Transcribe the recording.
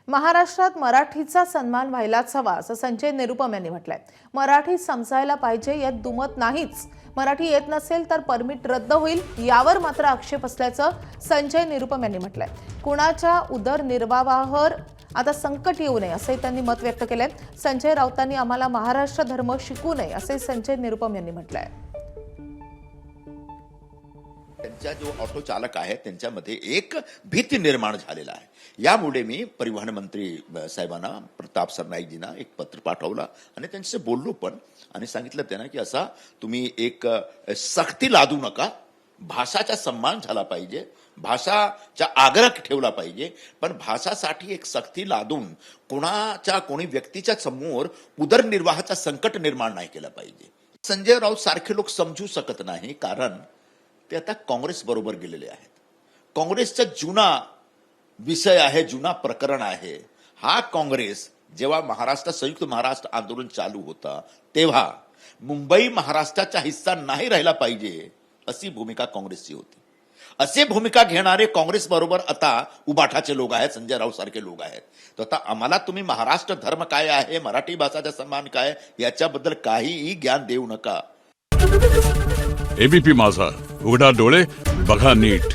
महाराष्ट्रात मराठीचा सन्मान व्हायलाच हवा असं संजय निरुपम यांनी म्हटलंय। मराठी समजायला पाहिजे यात दुमत नाहीच। मराठी येत नसेल तर परमिट रद्द होईल यावर मात्र आक्षेप असल्याचं संजय निरुपम यांनी म्हटलंय। कुणाच्या उदरनिर्वाहावर आता संकट येऊ नये असे त्यांनी मत व्यक्त केलंय। संजय राऊतांनी आम्हाला महाराष्ट्र धर्म शिकू नये असे संजय निरुपम यांनी म्हटलंय। त्यांचा जो ऑटो चालक आहे त्यांच्यामध्ये एक भीती निर्माण झालेला आहे। यामुळे मी परिवहन मंत्री साहेबांना प्रताप सरनाईकजींना एक पत्र पाठवलं आणि त्यांच्याशी बोललो पण आणि सांगितलं त्यांना की असा तुम्ही एक सक्ती लादू नका, भाषाचा सन्मान झाला पाहिजे, भाषाचा आग्रह ठेवला पाहिजे, पण भाषासाठी एक सक्ती लादून कोणी व्यक्तीच्या समोर उदरनिर्वाहाचा संकट निर्माण नाही केला पाहिजे। संजय राऊत सारखे लोक समजू शकत नाही कारण ते आता काँग्रेस बरोबर गेलेले आहेत। काँग्रेसचा जुना विषय आहे, जुना प्रकरण आहे। हा काँग्रेस जेव्हा संयुक्त महाराष्ट्र आंदोलन चालू होता तेव्हा मुंबई महाराष्ट्राचा हिस्सा नाही राहिला पाहिजे अशी भूमिका काँग्रेसची होती। असे भूमिका घेणारे काँग्रेस बरोबर आता उबाठाचे लोक आहेत, संजय राऊत सारखे लोक आहेत। तर आता आम्हाला तुम्ही महाराष्ट्र धर्म काय आहे, मराठी भाषाचा सन्मान काय याच्याबद्दल काहीही ज्ञान देऊ नका। एबीपी माझा, उघडा डोळे बघा नीट।